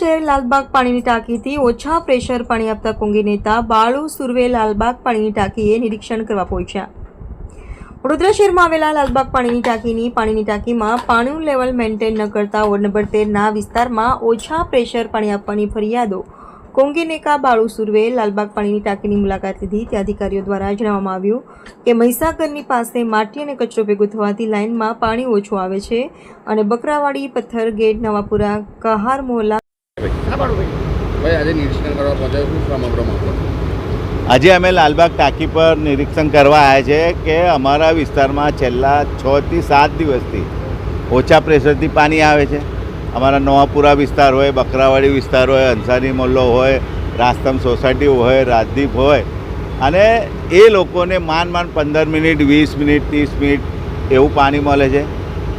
શહેર લાલબાગ પાણીની ટાંકીથી ઓછા પ્રેશર પાણી આપતા કોંગી નેતા બાળુ સુર્વે લાલબાગ પાણીની ટાંકીએ નિરીક્ષણ કરવા પહોંચ્યા। વડોદરા શહેરમાં આવેલા લાલબાગ પાણીની ટાંકીમાં પાણીનું લેવલ મેન્ટેન ન કરતા વોર્ડ નંબર 13ના વિસ્તારમાં ઓછા પ્રેશર પાણી આપવાની ફરિયાદો કોંગી નેતા બાળુ સુર્વે લાલબાગ પાણીની ટાંકીની મુલાકાત લીધી। ત્યાં અધિકારીઓ દ્વારા જણાવવામાં આવ્યું કે મહીસાગરની પાસે માટી અને કચરો ભેગો થવાથી લાઇનમાં પાણી ઓછું આવે છે અને બકરાવાડી, પથ્થર ગેટ, નવાપુરા, કહાર મોહલ્લા આજે અમે લાલબાગ ટાંકી પર નિરીક્ષણ કરવા આવ્યા છે કે અમારા વિસ્તારમાં છેલ્લા 6 થી 7 દિવસથી ઓછા પ્રેશરથી પાણી આવે છે। અમારા નવાપુરા વિસ્તાર હોય, બકરાવાડી વિસ્તાર હોય, અંસારી મોહલ્લો હોય, રાસ્તમ સોસાયટી હોય, રાજદીપ હોય, અને એ લોકોને માંડ 15 મિનિટ, 20 મિનિટ, 30 મિનિટ એવું પાણી મળે છે।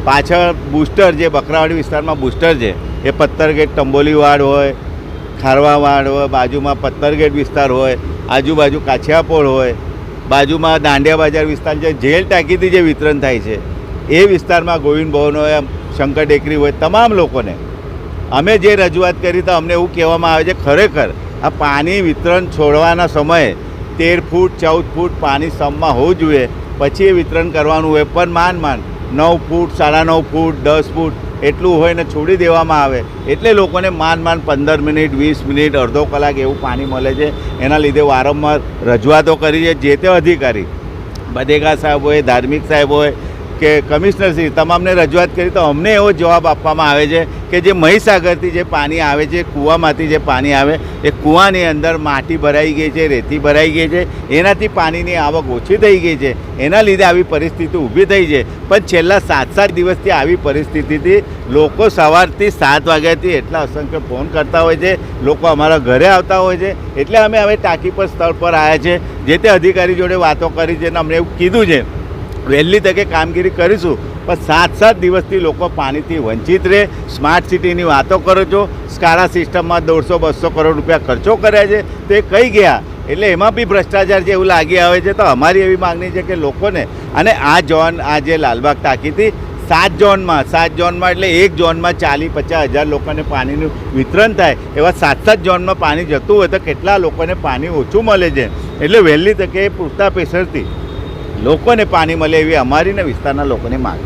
પાછળ બુસ્ટર જે બકરાવાડી વિસ્તારમાં બુસ્ટર છે એ પથ્થરગેટ ટંબોલીવાડ હોય, ખારવાવાડ હોય, બાજુમાં પથ્થરગેટ વિસ્તાર હોય, આજુબાજુ કાછિયાપોળ હોય, બાજુમાં દાંડિયા બજાર વિસ્તાર છે, જેલ ટાંકીથી જે વિતરણ થાય છે એ વિસ્તારમાં ગોવિંદ ભવન હોય, શંકર ટેકરી હોય, તમામ લોકોને અમે જે રજૂઆત કરી તો અમને એવું કહેવામાં આવે છે ખરેખર આ પાણી વિતરણ છોડવાના સમયે 13 ફૂટ 14 ફૂટ પાણી સમમાં હોવું જોઈએ, પછી એ વિતરણ કરવાનું હોય, પણ માંડ 9 ફૂટ 9.5 ફૂટ 10 ફૂટ એટલું હોય ને છોડી દેવામાં આવે એટલે લોકોને માંડ 15 મિનિટ, 20 મિનિટ, અડધો કલાક એવું પાણી મળે છે। એના લીધે વારંવાર રજૂઆતો કરી છે જે તે અધિકારી બધેગા સાહેબ હોય, ધાર્મિક સાહેબ હોય કે કમિશનરશ્રી તમામને રજૂઆત કરી તો અમને એવો જવાબ આપવામાં આવે છે કે જે મહીસાગરથી જે પાણી આવે છે, કૂવામાંથી જે પાણી આવે એ કૂવાની અંદર માટી ભરાઈ ગઈ છે, રેતી ભરાઈ ગઈ છે, એનાથી પાણીની આવક ઓછી થઈ ગઈ છે, એના લીધે આવી પરિસ્થિતિ ઊભી થઈ છે। પણ છેલ્લા 7 દિવસથી આવી પરિસ્થિતિથી લોકો સવારથી 7 વાગ્યાથી એટલા અસંખ્ય ફોન કરતા હોય છે, લોકો અમારા ઘરે આવતા હોય છે, એટલે અમે હવે ટાંકી પર સ્થળ પર આવ્યા છે, જે તે અધિકારી જોડે વાતો કરી છે અને અમને એવું કીધું છે વહેલી તકે કામગીરી કરીશું। પણ 7 દિવસથી લોકો પાણીથી વંચિત રહે। સ્માર્ટ સિટીની વાતો કરો છો, સ્કારા સિસ્ટમમાં 150-200 કરોડ રૂપિયા ખર્ચો કર્યા છે તો એ કઈ ગયા? એટલે એમાં બી ભ્રષ્ટાચાર છે એવું લાગી આવે છે। તો અમારી એવી માગણી છે કે લોકોને અને આ જે લાલબાગ ટાંકીથી 7 ઝોનમાં એટલે એક ઝોનમાં 40-50 હજાર લોકોને પાણીનું વિતરણ થાય, એવા 7 ઝોનમાં પાણી જતું હોય તો કેટલા લોકોને પાણી ઓછું મળે છે। એટલે વહેલી તકે પૂરતા પ્રેશરથી લોકોને પાણી મળે એવી અમારી ને વિસ્તારના લોકોની માંગ।